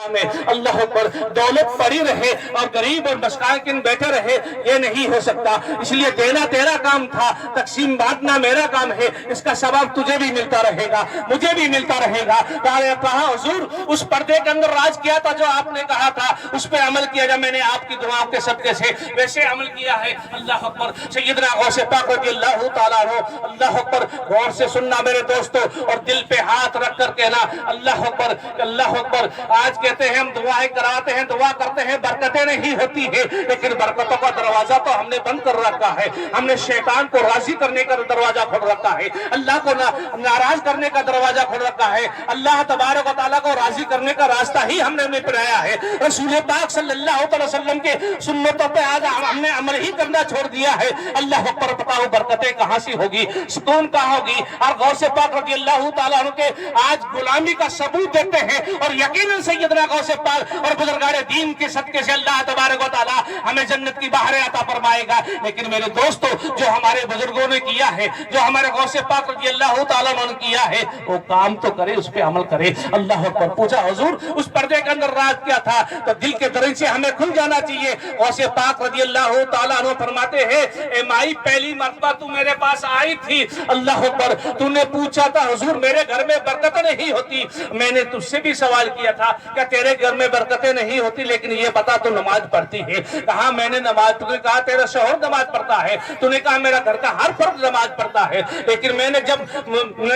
میں اللہ پر دولت پڑی رہے اور غریب اور مساکین بیٹھے رہے، یہ نہیں ہو سکتا۔ اس لیے دینا تیرا کام تھا، تقسیم بانٹنا میرا کام ہے، اس کا ثواب تجھے بھی ملتا رہے گا، مجھے بھی ملتا رہے گا۔ کہا حضور اس پردے کے اندر راز کیا تھا جو آپ نے کہا تھا، اس پہ عمل کیا جب میں نے آپ کی دعاؤں کے صدقے سے ویسے عمل کیا ہے۔ اللہ اکبر۔ سیدنا غوث پاک رضی اللہ تعالیٰ عنہ، اللہ اکبر، غور سے سننا میرے دوستو اور دل پہ ہاتھ رکھ کر کہنا اللہ اکبر، اللہ اکبر۔ آج کہتے ہیں ہم دعائیں کراتے ہیں، دعا کرتے ہیں، برکتیں نہیں ہوتی ہیں، لیکن برکتوں کا دروازہ تو ہم نے بند کر رکھا ہے۔ ہم نے شیطان کو راضی کرنے کا دروازہ کھول رکھا ہے، اللہ کو ناراض کرنے کا دروازہ کھول رکھا ہے۔ اللہ تبارک و تعالیٰ کو راضی کرنے کا راستہ ہی ہم نے اپنایا ہے۔ رسول پاک صلی اللہ علیہ وسلم کے سنتوں پہ آج ہم نے عمل ہی کرنا چھوڑ دیا ہے۔ اللہ اکبر۔ بتاؤ برکتیں کہاں سے ہوگی، سکون کہاں ہوگی؟ اور غوث پاک رضی اللہ تعالیٰ عنہ کے آج غلامی کا ثبوت دیتے ہیں، اور یقیناً سیدنا غوث پاک اور بزرگان دین کے صدقے سے اللہ تبارک و تعالیٰ ہمیں جنت کی بہاریں عطا فرمائے گا۔ لیکن میرے دوستو، جو ہمارے بزرگوں نے کیا ہے، جو ہمارے غوث پاک رضی اللہ تعالیٰ عنہ نے کیا ہے، وہ کام تو کرے، اس پہ عمل کرے۔ اللہ اکبر۔ پوچھا حضور اس پردے کے اندر راز کیا تھا، تو دل کے دریچے ہمیں کھل جانا چاہیے۔ غوث پاک رضی اللہ تعالیٰ عنہ فرماتے ہیں، اے مائی پہلی مرتبہ تو میرے پاس آئی تھی، اللہ اکبر، تو نے پوچھا تھا حضور میرے گھر میں برکتیں نہیں ہوتی۔ میں نے تجھ سے بھی سوال کیا تھا کہ تیرے گھر میں برکتیں نہیں ہوتی، لیکن یہ بتا تو نماز پڑھتی ہے؟ کہا میں نے نماز، تو نے کہا تیرا شوہر نماز پڑھتا ہے، تو نے کہا میرا گھر کا ہر فرد نماز پڑھتا ہے، لیکن میں نے جب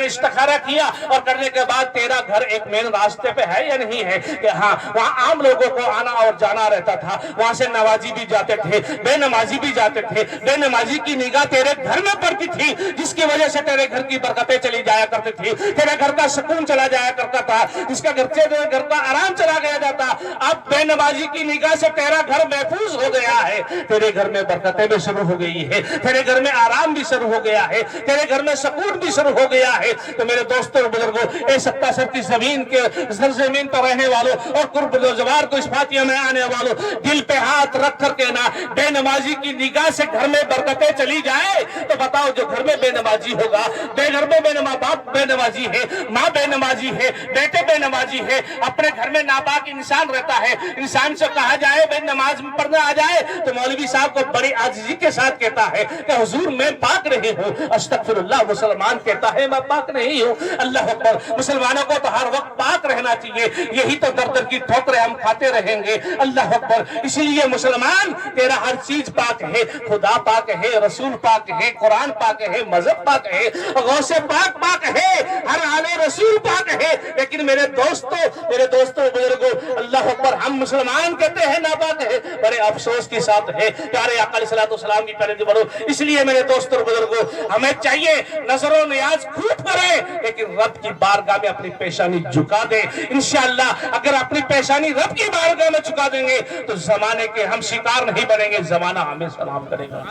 استخارہ کیا اور کرنے کے بعد تیرا گھر ایک مین راستے پہ ہے یا نہیں ہے؟ کہ ہاں، وہاں عام لوگوں کو آنا اور جانا رہتا تھا، وہاں سے نمازی بھی جاتے تھے، بے نمازی بھی جاتے تھے، بے نمازی کی نگاہ تیرے گھر میں پڑتی تھی، جس کی وجہ سے تیرے گھر کی برکتیں چلی جایا کرتی تھی، تیرے گھر کا سکون چلا جایا کرتا تھا، جس کا گھر سے تیرے گھر کا آرام چلا گیا جاتا۔ اب بے نمازی کی نگاہ سے تیرا گھر محفوظ ہو گیا ہے، تیرے گھر میں برکتیں بھی شروع ہو گئی ہے، تیرے گھر میں آرام بھی شروع ہو گیا ہے، تیرے گھر میں سکون بھی شروع ہو گیا ہے۔ تو میرے دوستوں اور بزرگوں، اے ستا سر کی زمین کے سرزمین پر رہنے والوں اور قرب روزگار کو اس فاتحہ میں آنے والوں، دل پہ ہاتھ رکھ کر کہنا بے نمازی کی نگاہ سے گھر میں برکتیں چلی جائے تو بتاؤ جو گھر میں بے نمازی ہوگا، بے گھر میں بے نماز، باپ بے نمازی ہے، ماں بے نمازی ہے، بیٹے بے نمازی ہے، اپنے گھر میں ناپاک انسان رہتا ہے، انسان سے کہا جائے بے نماز پڑھنا آ جائے تو مولوی صاحب کو بڑی عاجزی کے ساتھ کہتا ہے کہ حضور میں پاک نہیں ہوں، استغفر اللہ۔ مسلمان کہتا ہے میں پاک نہیں ہوں، اللہ اکبر۔ مسلمانوں کو تو ہر وقت پاک رہنا چاہیے، یہی تو در در کی ٹھوکریں ہم کھاتے رہیں گے، اللہ اکبر۔ اسی لیے مسلمان تیرا ہر چیز پاک ہے، خدا پاک ہے، رسول پاک ہے، قرآن پاک ہے، مذہب پاک ہے، غوث پاک پاک ہے، ہر آل رسول پاک ہے، لیکن میرے دوستوں بزرگوں، اللہ اکبر، ہم مسلمان کہتے ہیں ناپاک ہے، بڑے افسوس کے ساتھ ہے پیارے آقا علیہ السلام کی پیروی کرو۔ اس لیے میرے دوستوں بزرگوں، ہمیں چاہیے نظر و نیاز خوب کریں، لیکن رب کی بارگاہ میں اپنی پیشانی جھکا دیں۔ انشاءاللہ اگر اپنی پیشانی رب کی بارگاہ میں جھکا دیں گے تو زمانے کے ہم شکار نہیں بنیں گے، زمانہ ہمیں سلام کرے گا،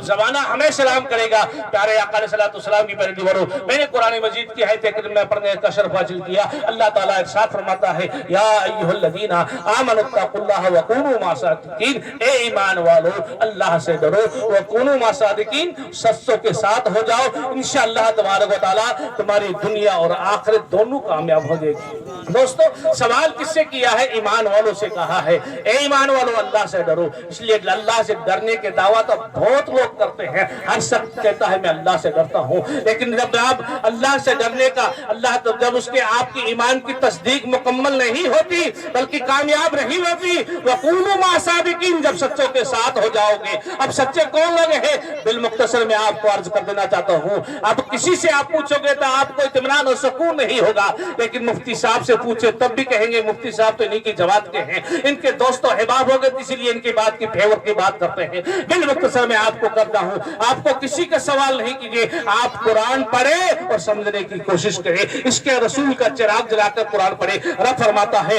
زمانہ ہمیں سلام کرے گا۔ پیارے آقا علیہ السلام کی پیروی کرو۔ میں نے قرآن مجید کی آیت میں پڑھنے کا شرف حاصل کیا۔ اللہ تعالیٰ ارشاد فرماتا ہے یا ایھا الذین آمنوا اتقوا اللہ وکونوا مع الصادقین، اے ایمان والو اللہ سے ڈرو، وکونوا مع الصادقین، سچوں کے ساتھ ہو جاؤ، انشاءاللہ تبارک و تعالیٰ تمہاری دنیا اور آخرت دونوں کامیاب ہو جائے گی۔ دوستو سوال کس سے کیا ہے؟ ایمان والوں سے کہا ہے، اے ایمان والو اللہ سے ڈرو۔ اس لیے اللہ سے ڈرنے کے دعویٰ تو بہت لوگ کرتے ہیں، ہر شخص کہتا ہے میں اللہ سے ڈرتا ہوں، لیکن جب آپ اللہ سے ڈرنے کا جب اس کے آپ کی ایمان کی تصدیق مکمل نہیں ہوتی بلکہ کامیاب نہیں ہوتی، وَقُولُوا مَعَ الصَّادِقِينَ، جب سچوں کے ساتھ ہو جاؤ گے۔ اب سچے کون لوگ ہیں؟ بالمختصر میں آپ کو عرض کر دینا چاہتا ہوں، اب کسی سے آپ پوچھو گے تو آپ کو اطمینان اور سکون نہیں ہوگا، لیکن مفتی صاحب سے پوچھے تب بھی کہیں گے مفتی صاحب تو انہی کی جماعت کے ہیں، ان کے دوست و احباب ہو گئے، اسی لیے ان کی بات کی فیور کی بات کرتے ہیں۔ بالمختصر میں آپ کو کرتا ہوں، آپ کو کسی کا سوال نہیں کیجیے، آپ قرآن پڑھیں اور سمجھنے کی کوشش کریں، اس کے رسول کا چراغ جلا کر قرآن پڑھیں۔ رب فرماتا ہے